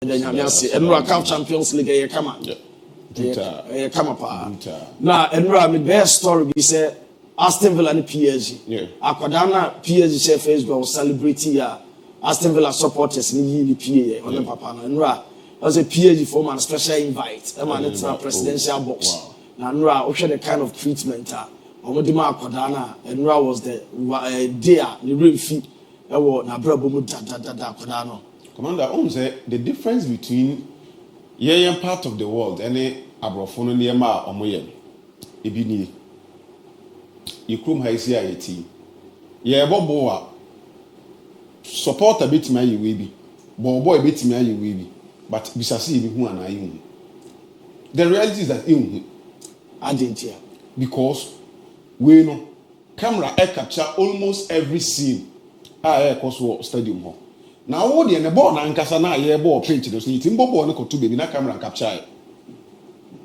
then Yamiasi, and CAF Champions League, come on. Come up. Now, and my best story be said Aston Villa and PSG. Akwadana PSG chef Facebook celebrity Aston Villa supporters in the PA on the Papa and Ra as a PSG form and special invite. It's a presidential box. And Ra also the kind of treatment. Omodima Akwadana and Ra was the dear the real feet. Na brabo mu da Akwadano. Commander, on say the difference between Yayan part of the world any abrofono niema omoye ebi ni ikrum haisi ayeti ye bobo a support a bit my we bi bobo a bit my we bi but bisase ebi hu ana yi hu. The reality is that hu adentia because we know camera capture almost every scene cause stadium ho. Now all the ball na nkasa na ye ball pitch no so itimbo ball no ko to baby na camera capture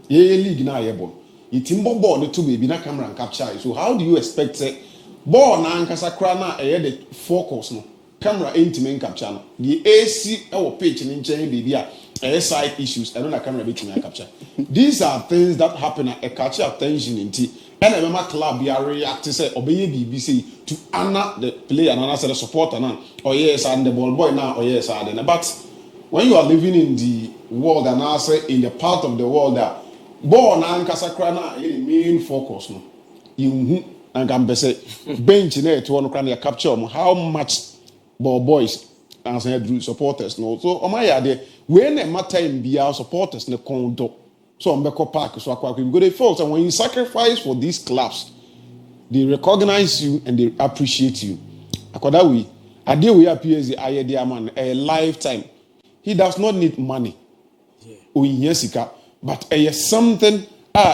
ye league na ye ball itimbo ball no to baby na camera capture. So how do you expect say ball na nkasa kra na the focus no camera intimate capture no the AC pitch ni nchen baby a side issues and na camera bit me capture. These are things that happen at catch attention in tea. And remember club you react to say obey BBC to honor the player and answer the supporter now. Oh yes, and the ball boy now. Oh yes, and but when you are living in the world and answer in the part of the world that ball and kasakra na the main focus no. You and can say bench in it to one can capture how much ball boys and say supporters no. So on my idea when a matter in be our supporters ne condo. So Mbeko Park, so go they folks, and when you sacrifice for these clubs, they recognize you and they appreciate you. Akodawi, a deal we PSG, I dear man, a lifetime. He does not need money. Yesika, but something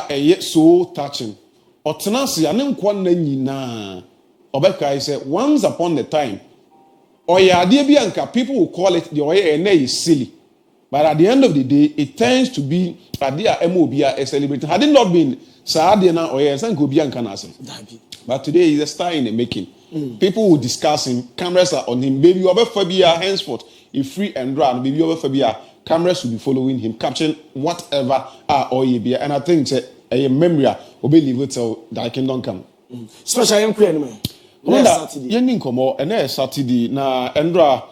yet so touching. Otanasi, anem kwanne nyina. Obeka is said once upon a time. Oya DIABY, people will call it the oya is silly. But at the end of the day, it tends to be at the MOBA celebrating. Had it not been Saadiana or yes, and Gobian Canasem. But today he's a star in the making. People will discuss him, cameras are on him. Baby over Fabia henceforth, if free and run, baby over Fabia, cameras will be following him, capturing whatever or ye. And I think a memory will be little that I can don't come. Special young and Saturday na Endra.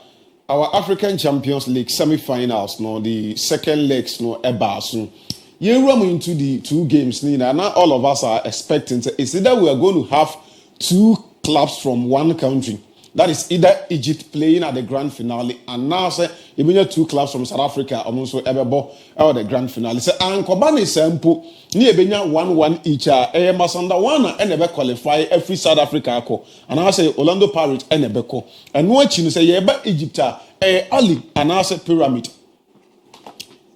Our African Champions League semi-finals, no, the second legs, no, ABOU. You run into the two games, Nina. Now all of us are expecting. It's either we are going to have two clubs from one country. That is either Egypt playing at the grand finale, and now say even two clubs from South Africa also ABOU at the grand finale. Say Ankobani sample ni ebenya 1-1 each. Masanda one and never qualify every South Africa ko. And I say Orlando Pirates and Ebeko. And watching you say yeba Egypt Ali and I say Pyramid.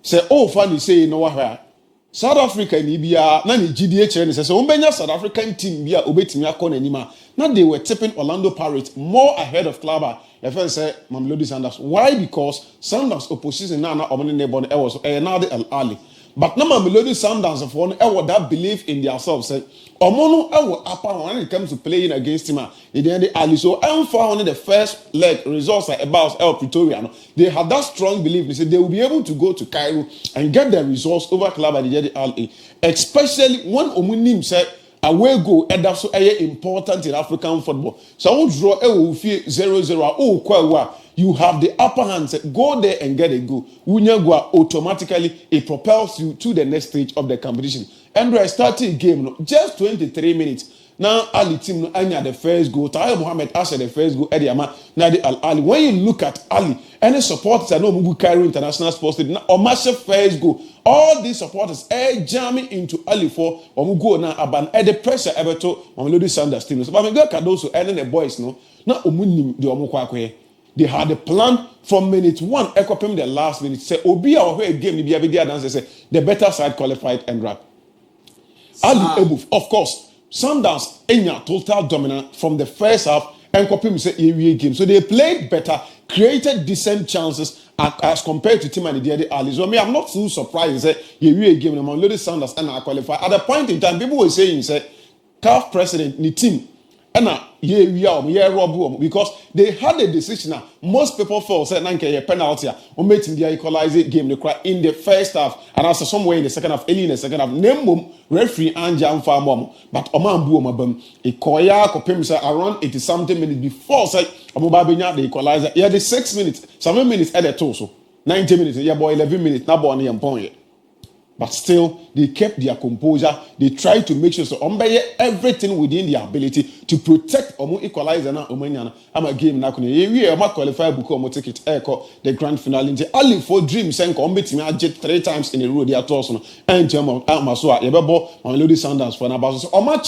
Say oh funny say no where South Africa ni bia na ni GDH ni say umbenya South African team bia obetimi akọ anima. Now they were tipping Orlando Pirates more ahead of Clubber. If I say Mamelodi Sundowns, why? Because Sundowns opposition now omni nebon was now the Al Ali. But now Mamelodi Sundowns of one that believe in themselves say Omono upper when it comes to playing against him. The Ali so found the first leg results are about El Pretoria. They had that strong belief. They said they will be able to go to Cairo and get the results over Club at the Ali. Especially when Omunim said away go and that's so important in African football. So draw 0-0. You have the upper hand. Say, go there and get a goal. Unyagwa automatically it propels you to the next stage of the competition. Andrea started game just 23 minutes. Now Ali team anya the first goal. Tahir Mohammed Asher the first goal. Eddie Ama Nadi Al Ali. When you look at Ali, any supporters I know Mugu Cairo International Sports Stadium. Omasha first goal. All these supporters jamming into Ali for Omugo na aban the pressure ever to Mamelodi Sundowns team. So Bamiga Cardoso and the boys no. Na omunim the Omukwa. They had a plan from minute 1, equipping the last minute. Say, Obi or a game, the better side qualified and rap. Ali ABOU, of course, Sundowns, Enya, total dominant from the first half, and Kopim say a game. So they played better, created decent chances as compared to Team and the Ali. So I'm not too surprised that a game among Lady Sundowns and I qualify. At the point in time, people were saying, say, CAF president, ni team. And we are rob because they had a decision. Most people felt said a penalty or making the equalizer game in the first half and also somewhere in the second half, early in the second half. Name referee and jam for mom, but Oman Boom a koya kopimsa around 80 something minutes before say Abubabinya the equalizer. Yeah, the 6 minutes, 7 minutes at the torso, 90 minutes, yeah boy 11 minutes, now born and point. But still, they kept their composure. They tried to make sure so everything within their ability to protect Omo equalizer na Omanyana. I'm a game now. We are qualify book Omo ticket the grand finale. Only for dreams and combat me 3 times in a row. They are tossing and German Maswa. Yebebo Mamelodi Sundowns for Nabaso. Omo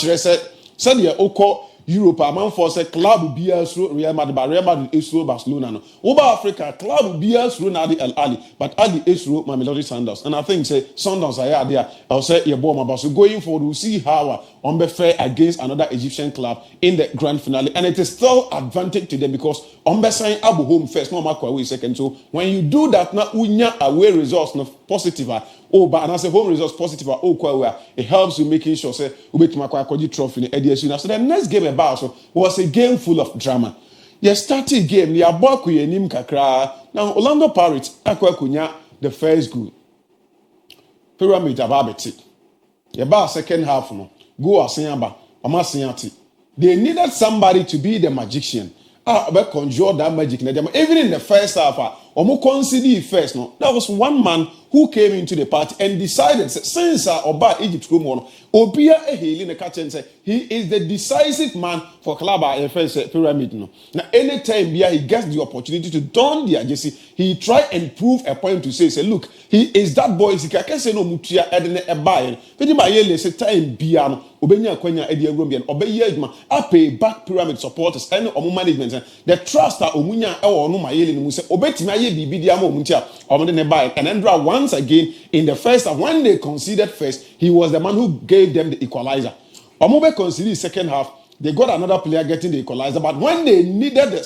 said the Oko Europe, among force club beers Real Madrid, Real Madrid is through Barcelona. No. Over Africa, club beers through Nadi El Ali, but Ali is through Mamelodi Sundowns. And I think say Sundowns are there. I'll say your bomb so going forward, we'll see how on be fair against another Egyptian club in the grand finale. And it is still advantage to them because on be saying ABOU home first, no matter away second. So when you do that, now unya away results no positive. Oh, but and I say home results positive. Oh, quite it helps you making sure say we beat Makwa trophy in EDSU. So the next game about was a game full of drama. You started game, you are back with nim kakra. Now Orlando Pirates akwa kunya the first goal. Pyramid ababeti. You ba second half no. Go asiyamba, amasiyanti. They needed somebody to be the magician. But conjure that magic. Even in the first half, Omo consider first. No, that was one man who came into the party and decided since Oba Egypt Roman Obia Eheli ne catch and say he is the decisive man for club first pyramid. No, now anytime he gets the opportunity to don the jersey, he try and prove a point to say look, he is that boy. He can say no mutia edene ebaye. Pedi ma yele say time bia no obenya kwanya edi agrom bia obeye aduma pay back pyramid supporters and omo management the trust that omunya e wo no ma yele no say obetimi aye bibi dia ma omuntia omo de ne bae and Endra once again in the first half when they conceded first he was the man who gave them the equalizer. Omo be conceded second half. They got another player getting the equalizer, but when they needed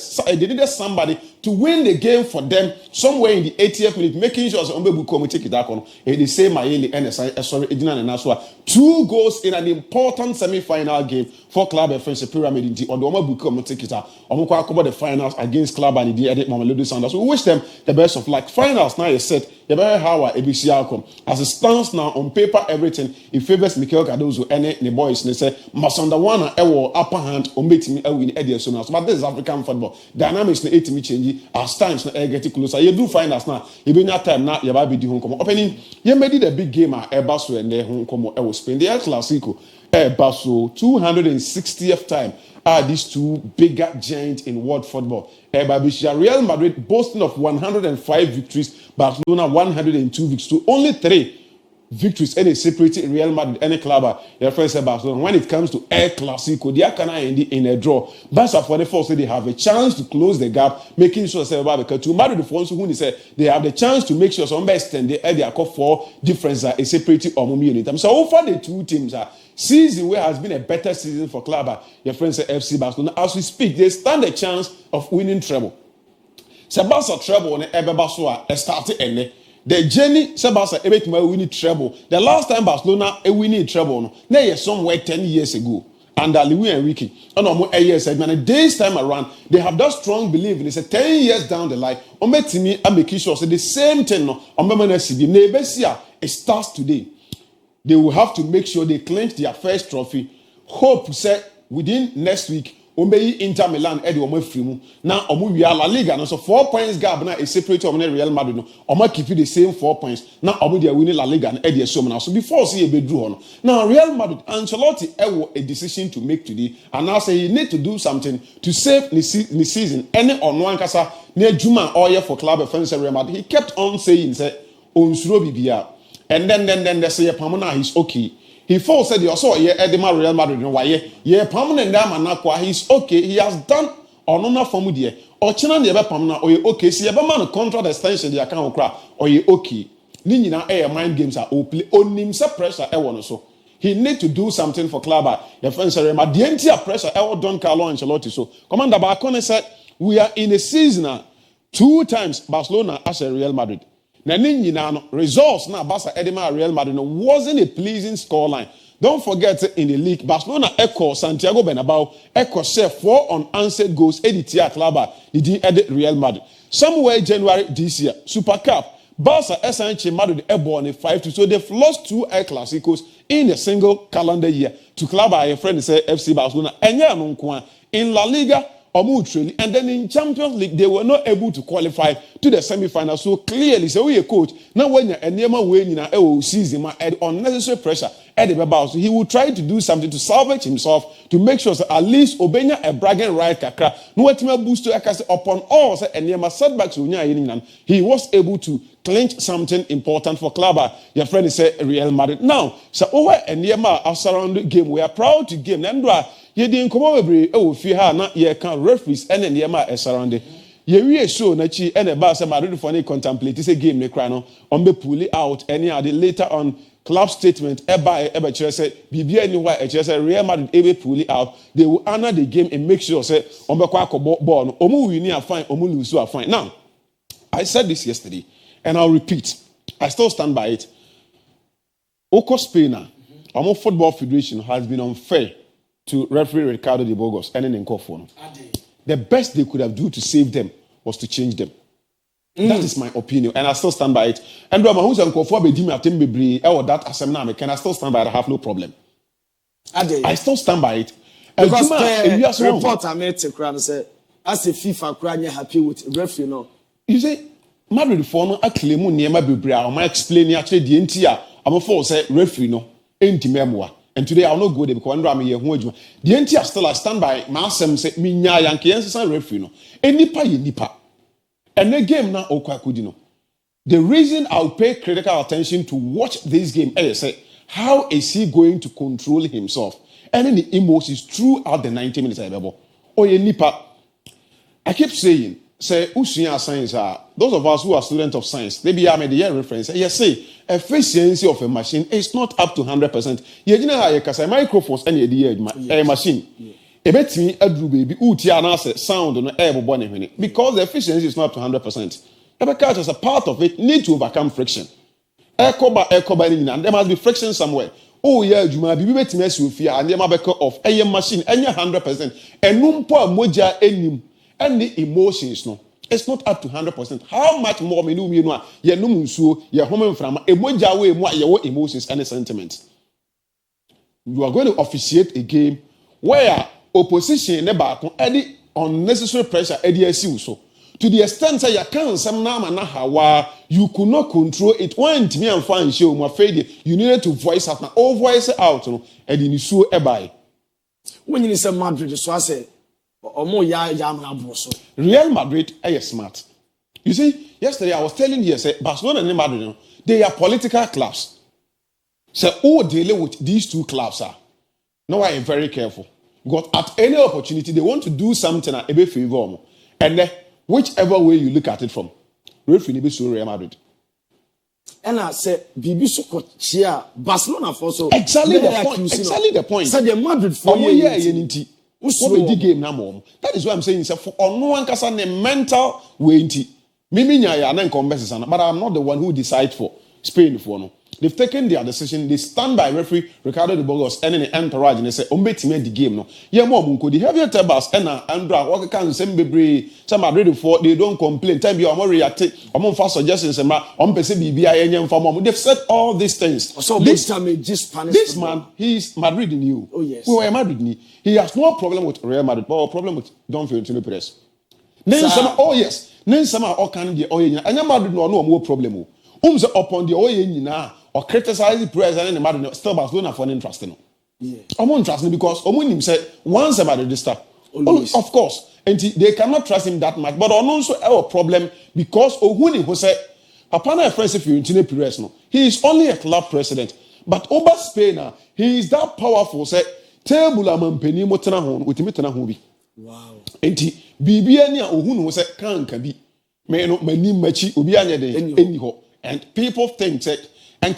somebody to win the game for them somewhere in the 80th minute, making sure Ombebu come take it back on. The same Mayeli and sorry, Edina and Naswa. 2 goals in an important semi-final game for Club FS Pyramid in the Ombebu come take it out. Omukwa cover the finals against Club and the Edit Mamelodi Sundowns. We wish them the best of luck. Finals now is set. The better how ABC outcome. As it stands now on paper, everything it favors Mikel Cardozo and the boys. They say Masondawana ewo upper hand on betting win Edison. But this is African football. Dynamics na 8 change as times na getting closer. You do find us now. You been that time now. You be the home come opening. You made it a big game at Basso and their home come ewo Spain. The El Clasico Basso 260th time. These two bigger giants in world football. Real Madrid boasting of 105 victories, Barcelona 102 victories to only 3 victories and a separated Real Madrid any club. Your friend said Barcelona. When it comes to El Clasico, they are kind of in a draw. Barca for the first, they have a chance to close the gap, making sure because to Madrid the first who said they have the chance to make sure some extend they call for difference a separated or unit. So far the two teams are season where has been a better season for club. Your friend said FC Barcelona. As we speak, they stand a chance of winning treble. Barca treble on Barcelona started and the journey Barca winning treble. The last time Barcelona winning treble, now is somewhere 10 years ago. Under Louis Enrique, and years and this time around, they have that strong belief. It's 10 years down the line. On me, I'm making sure the same thing. No, on it starts today. They will have to make sure they clinch their first trophy. Hope say within next week, Ombeyi Inter Milan Eddie Omefrimu. Now we are La Liga. Now so 4 points gap now is separate from Real Madrid. No, Oma keep the same 4 points. Now they are winning La Liga and Eddie Somana. So before see a bedroom. Now Real Madrid Ancelotti a decision to make today, and now say he need to do something to save the season. Any on one kasa near Juma or for club offense Real Madrid. He kept on saying say Onsuro Bibia. And then they say Pamona he's okay. He first said you saw Edema Real Madrid no why permanent man he's okay. He has done on form there. Or China never Pamona or okay. See a man contract extension the account cry or you okay. Nina air mind games are open on him pressure so. He need to do something for club. The friends are the entire pressure Don Carlo Ancelotti. So Commander Barcone said we are in a season now 2 times Barcelona as a Real Madrid. Results now Barca Edema Real Madrid wasn't a pleasing scoreline. Don't forget in the league, Barcelona echo Santiago Bernabeu echo share 4 unanswered goals editia club the Real Madrid. Somewhere January this year, Super Cup, Barca SNH Madrid airborne 5-2. So they've lost 2 El Clasicos in a single calendar year to club by a friend say FC Barcelona. In La Liga, and then in Champions League, they were not able to qualify to the semi-final. So clearly, so we a coach now when you're a season, add unnecessary pressure at the Babao. So he will try to do something to salvage himself to make sure that at least Obenya a bragging right kakra. No what boost to upon all and setbacks he was able to clinch something important for club. Your friend is Real Madrid. Now, so over and Yema surrounding game, we are proud to game. Ye didn't come over if you have not yet can referees and then Yema surrounded. Ye we show na chi and a Barca Madrid for any contemplate this a game ne crano on be pull it out any other later on club statement eba say bibia anywhere say Real Madrid ebe pull it out. They will honor the game and make sure say on be kwa ball no omu win are fine omu lose are fine. Now I said this yesterday and I'll repeat. I still stand by it. Oko Spain, our football federation has been unfair to referee Ricardo de Burgos and then Nkofo. The best they could have done to save them was to change them. That is my opinion, and I still stand by it. And who's Nkofo be dim atem bebre or that assembly can I still stand by it? I have no problem. I still stand by it. Because the report I made to Crown said as a FIFA Crown you're happy with referee no. You say Madrid for no claim niema bebre I explain actually the entire I'm for say referee no enti memoir. And today I'll not go there because I'm here. The entire still I stand by myself say me nya yanke yensa referee no. Enipa ye nipa. And the game now okwa kudino. The reason I'll pay critical attention to watch this game is say how is he going to control himself and any emotions throughout the 90 minutes or ye nipa. I keep saying say usunya science are those of us who are students of science they be the reference yes say efficiency of a machine is not up to 100%. You know how you can say microphones and a machine a betting adru baby utia na sound no air born because the efficiency is not up to 100%. Because as a part of it need to overcome friction. Air and there must be friction somewhere. Oh yeah, Juma be betting as you fear and the of a machine and 100% and numpo moja enim. And the emotions, no, it's not up to 100%. How much more me know ye no munsuo ye home from a moja way more your emotions and sentiments. You are going to officiate a game where opposition never any unnecessary pressure so to the extent that you can't some now you could not control it. When me and fine show my failure, you needed to voice out now, all voice out, no, and you so ebai. When you say Madrid, so I say. Real Madrid are smart. You see, yesterday I was telling you, say Barcelona and Madrid, they are political clubs. So who dealing with these two clubs are? Now I am very careful. Because at any opportunity, they want to do something at a favor. And whichever way you look at it from, Real Madrid. And I said, Bibi Soko Barcelona for so exactly the point. Exactly the point. So the Madrid for you. Game that is why I'm saying for no one can mental way. But I'm not the one who decides for Spain for no. They've taken their decision. They stand by referee Ricardo de Burgos and the entourage and they say, "Umbeti the game no." Yeah, more munko. The heavier tables and Andra what can send baby. Some are ready for. They don't complain. Time you are more reactive. I'm on fast suggestions and they've said all these things. So this man, he's Madrid in you. Oh yes, we were Madrid in. He has no problem with Real Madrid, but a problem with Don Fiorentino Perez. Then some, oh yes, then some are all kind of the oh yeah. And Madrid no more problem. Upon the oh or criticize the president and the Madrid still Barcelona for an interest no. Yeah. I'm not trusting because Omunim said once about register. Of course, and they cannot trust him that much. But also have a problem because Ohuni who said Apana friends if you in Perez no. He is only a club president, but over Spain he is that powerful. Say table amampeni motena ho with me tena ho bi. Wow. Enti bibia ni Ohuni who said can be me no mani machi obi anya de eni ho. And people think that and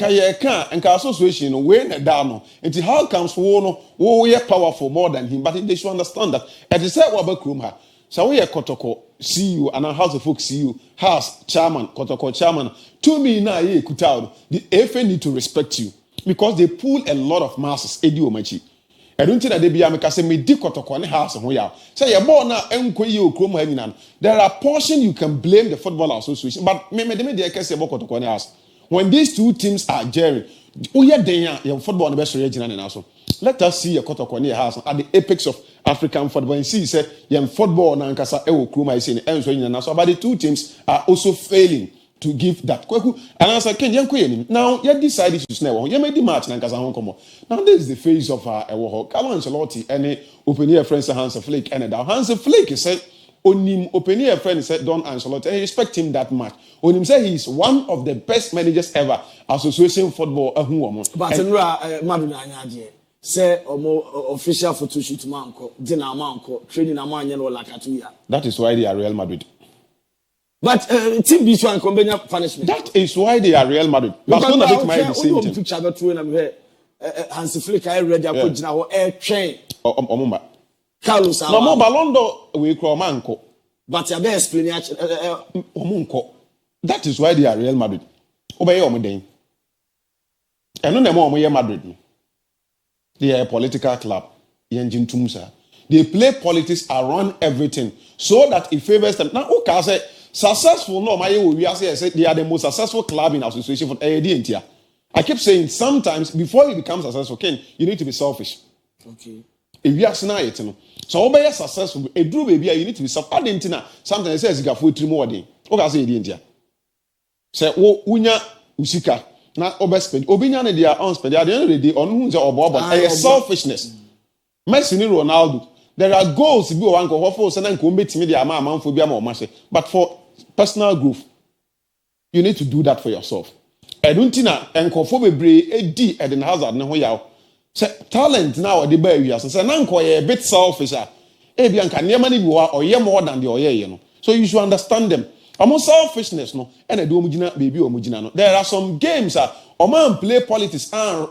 association when down until how comes we are powerful more than him, but they should understand that at the same way so we are Kotoko CEO and our House of Folk CEO House Chairman Kotoko Chairman to me now ye kutao the FA need to respect you. because they pull a lot of masses edi omachi I don't think that they be ameka say me di kotoko ne house ho ya say your ball na enko yi okrom ha nyina there are portion you can blame the football association but me dey kase about kotoko ne house when these two teams are jerry oye den your football no be sure gina na so let us see your kotoko ne house at the apex of African football and see say your football na nkasa e okrom ha say enso nyina na so but the two teams are also failing to give that. And I said, now, you decide issues now. You made the match, now this is the phase of Carlo Ancelotti, any open air friends, Hans Flick, and Hans Flick said, Onim open air friend said, Don Ancelotti, and I respect him that much. Onim said he is one of the best managers ever, association football. But Madrid, say, official photo shoot, manko, dinner manko, training a man, like that is why they are Real Madrid. But team this one combine punishment. That is why they are Real Madrid. Barcelona bit might the same thing. Picture about two and Hans Flick I read your coach now air train. Omumba. Carlos. No more Ballon d'Or we call manko. But you better explain Omunko. That is why they are Real Madrid. Obey Omuden. And no more Real Madrid. They are a political club. Yenjin Tumsa. They play politics around everything so that it favors them. Now, okay, say successful. No, I say they are the most successful club in association for AD. I keep saying sometimes before you become successful, Ken, you need to be selfish. Okay. If you are snide, so obey successful. A drew baby, you need to be selfish. Sometimes it says you got 4 3 more day. Okay, I say India. Say unya usika. Now overspend. Obinya ne dia unspend. At the end of the day, on who's a selfishness. Messi ni Ronaldo. There are goals be one go for so na nko mbetimi dia ma amanfo bia ma o mahye but for personal growth you need to do that for yourself eduntina enkofo bebre edi Eden Hazard ne ho yaw say talent now dey ba wi aso say na nko ye a bit selfish e bia nka ne ma ne bi wa oye more than the oye no so you should understand them almost selfishness no and do omugina baby omugina no there are some games o man play politics and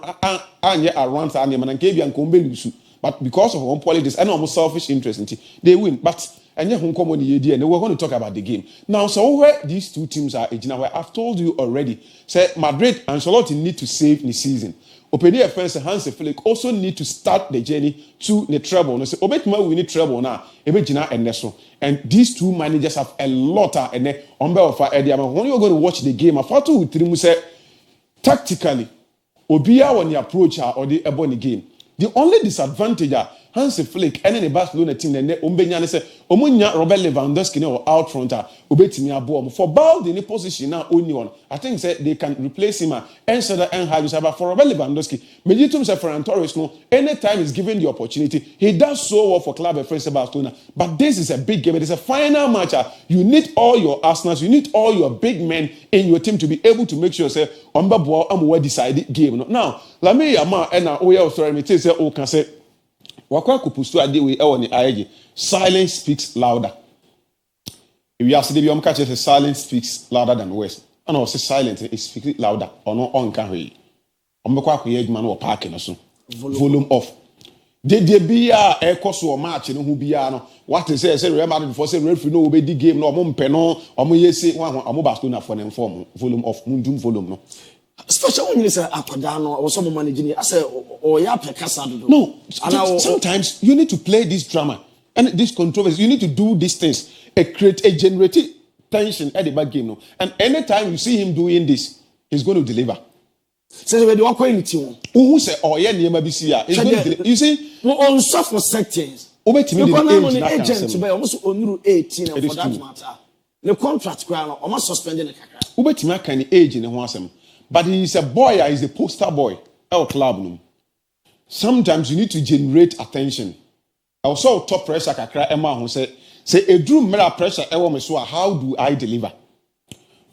around and man nka bia nko mbe lusu. But because of one politics and almost selfish interest, they win. But and we're going to talk about the game. Now, so where these two teams are, I've told you already. Say Madrid and Ancelotti need to save the season. Open offense Hans Flick also need to start the journey to the treble. No, say we need treble now. And these two managers have a lot and then when you're going to watch the game, I thought to say tactically, Obia when you approach or the ebony game. The only disadvantage Hans Flick and the Barcelona team then Ombenya say Omunya Robert Lewandowski or out front obetimi abo for Ball the position now only one. I think say they can replace him and so that and have for Robert Lewandowski. Meditum say Ferran Torres no anytime he's given the opportunity he does so well for club of Barcelona. But this is a big game. It is a final match. You need all your Arsenals, you need all your big men in your team to be able to make sure say Ombabo am decide game. Now, let me ama and now sorry me say o can say wakwa kupustu ade we e ni aye silence speaks louder. If you ask the biom catch say silence speaks louder than words. And I say silence it speaks louder or no on can we. Ombekwa ko yedman wo park no so. Volume off. They be a course or match no who be no what is say Real Madrid before say referee no obey the game no omo mpe no omo yesi one omo Barcelona for them form volume off mundum volume no. Especially when you say Apadano or some managing, I say, or ya pekasa. No, sometimes you need to play this drama and this controversy. You need to do these things. Create a generative tension at the back game. No? And anytime you see him doing this, he's going to deliver. So we do not quality. Who say, oh yeah, you see, we on suffer sectors. The agent to be almost on 18 and for that matter. The contract almost suspended the kaka. Ubetima can age in the one. But he is a boy, he is a poster boy. Our club. Sometimes you need to generate attention. I also top pressure kakra Emma who say a drew mirror pressure ever me so how do I deliver?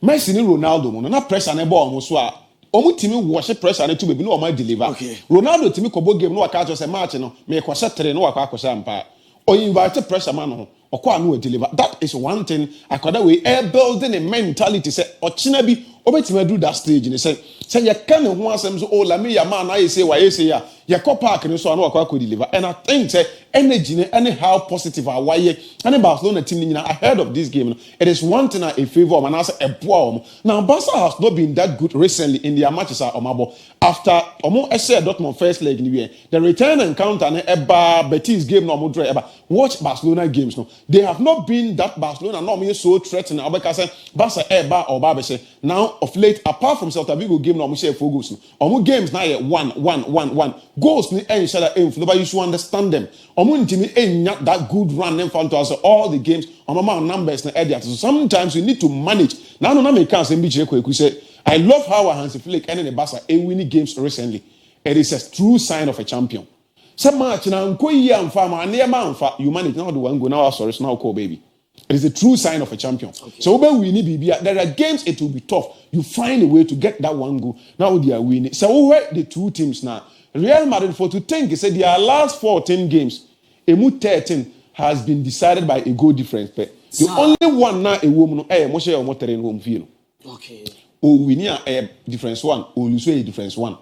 Messi ni Ronaldo no na pressure na ball mo so a omu timi wash pressure na to be no o ma deliver. Okay. Ronaldo timi kobo game no waka just say match no me kwasha 3 no waka kwasha ampa. O invite pressure man no okwa no deliver. That is one thing I could way building a mentality say ochina bi obetimi do that stage and say Say you can't want some so old me ya man I say why say ya park and so I could deliver. And I think say energy anyhow positive are why any Barcelona team ahead of this game. It is one thing a favor and also a poor. Now Barca has not been that good recently in their matches at Omabo. After I said Dortmund first leg in the year, the return encounter Eba Betis game no more watch Barcelona games no. They have not been that Barcelona not so threatening. Abeka Barca Eba or Babese. Now of late, apart from Celta Vigo game no share for goals. Omo games now 1-1 goals ni each other aim for you should understand them. Omo ntimi enya that good run in front of us all the games. Omo numbers na edit. So sometimes you need to manage. Now no make can say Mbiche say I love how Hansi Flick ended the Barca winning games recently. It is a true sign of a champion. Some match na nko yi amfa ma na ma amfa you manage now the one go now sorry now call baby. It is a true sign of a champion. Okay. So we need BB. There are games it will be tough. You find a way to get that one goal. Now they are winning. So where the two teams now? Real Madrid for to think he said their last 14 games, emu 13 has been decided by a goal difference. The only one now a woman Moshe or Motorin home field. Okay. Oh, we need a difference one, or lose a difference one.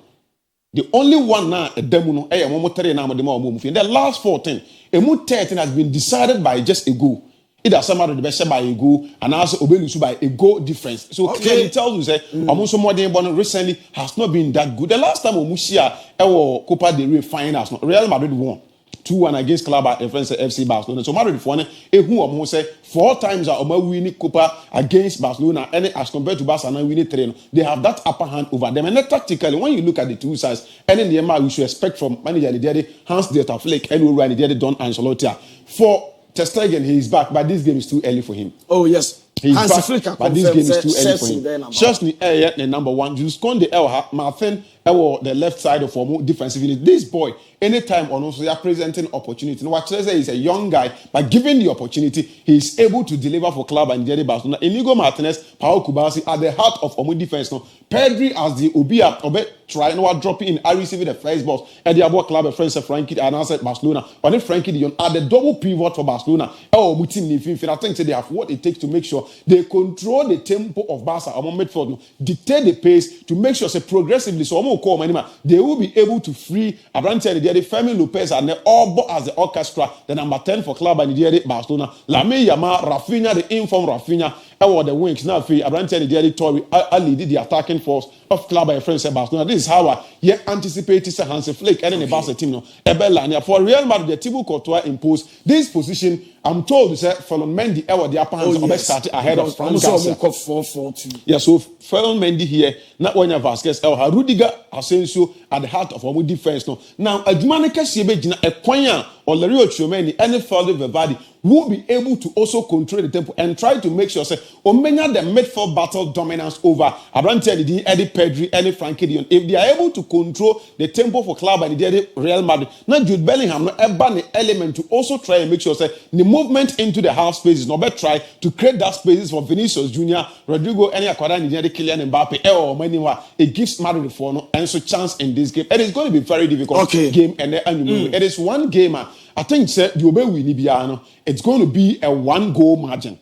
The only one now a demono Motorin now the last 14, emu 13 has been decided by just a goal. Either somebody the best by a goal and also Obelusu by a goal difference. So clearly it tells you that almost somebody recently has not been that good. The last time Omusia Copa del Rey finals, Real Madrid won 2-1 against Club FC Barcelona. So Madrid won who almost say 4 times are winning Copa against Barcelona, and as compared to Barcelona winning 3. They have that upper hand over them. And then tactically, when you look at the two sides, and in the MR we should expect from manager Hans Dieter Flick and Don Ancelotti for Ter Stegen, he is back, but this game is too early for him. Oh, yes. He's back, but this game is too early for him. Chelsea, the number one. Just con the Martin, the left side of former defensive unit. This boy, anytime on also they are presenting opportunity. What Chelsea is a young guy, but given the opportunity, he is able to deliver for club and Jerry Barcelona. Inigo Martinez, Pau Kubasi at the heart of Omo defense. No, Pedri as the Obia, Obe try no dropping in. I received the first boss. At the Abo club, a friend Frankie and I said Barcelona. But if Frankie Dion at the double pivot for Barcelona, I think they have what it takes to make sure they control the tempo of Barca. Omo midfield, dictate the pace to make sure say progressively. So they will be able to free Abrante the Femi Lopez and the Orbo as the orchestra, the number 10 for club and the Barcelona. Lamine Yamal, Rafinha, the inform Rafinha, or the wings. Now, Abrante the Tori, Ali did the attacking force of club and friends Barcelona. This is how I anticipate Hansi Flick and the Barca team. For Real Madrid, the Thibaut Courtois imposed this position. I'm told to say Ferland Mendy the upper hand started ahead of Frank Garcia. 4-4-2. Yeah, so Ferland Mendy here, not when Vasquez, Rudiger, Asensio at the heart of our defense. Now, a Jumanica Siebejina, a Quanya, or Lario Chomeni, any further Vivadi will be able to also control the tempo and try to make sure, say, Omenya the midfield battle dominance over Abrante, Eddie Pedri, Eddie Frankie Dion. If they are able to control the tempo for club and the Real Madrid, now Jude Bellingham, not a element to also try and make sure, say, the movement into the half spaces, not better try to create that spaces for Vinicius Junior, Rodrigo, any Aquadan, Kylian Mbappe, or Maniwa. It gives Madrid for and so chance in this game. It is going to be very difficult game, and it is one game. I think it's going to be a 1-goal margin.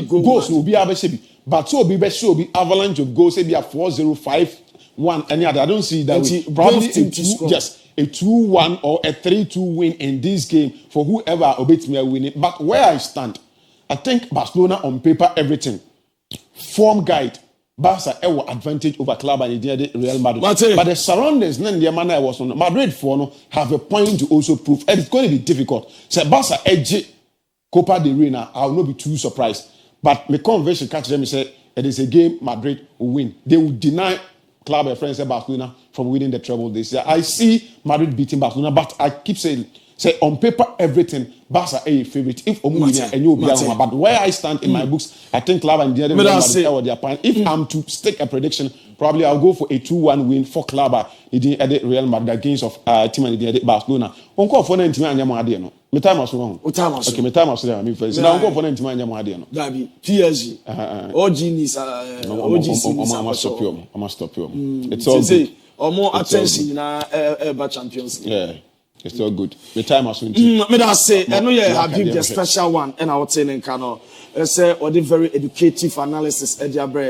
Goals will be able to be, but so be avalanche of goals. Say be a 4-0, 5-1, any other. I don't see that. Probably a 2-1 or a 3-2 win in this game for whoever obeys me winning. But where I stand, I think Barcelona on paper everything form guide. Barca have advantage over club and the Real Madrid. But the surroundings, the manner was on Madrid for have a point to also prove, and it's going to be difficult. So Barca edge Copa del Rey now, I will not be too surprised. But my conversation catch them and say it is a game Madrid will win. They will deny club and friends Barcelona from winning the treble this year. I see Madrid beating Barcelona, but I keep saying, say on paper everything Barca a favorite if Omunia and you be but where I stand in my books I think club and the other if I'm to stick a prediction probably I'll go for a 2-1 win for club the Real Madrid against of team and the Barcelona onko for na ntimi anyam ade no me time was wrong okay me time was there me first now onko for na ntimi anyam ade no Dabi PSG OG is I must stop you it's all good more attention na ever Champions League yeah. It's all good. The time has been. Me that say, I know you have given the special one, and I was saying, Kano, say, or the very educative analysis,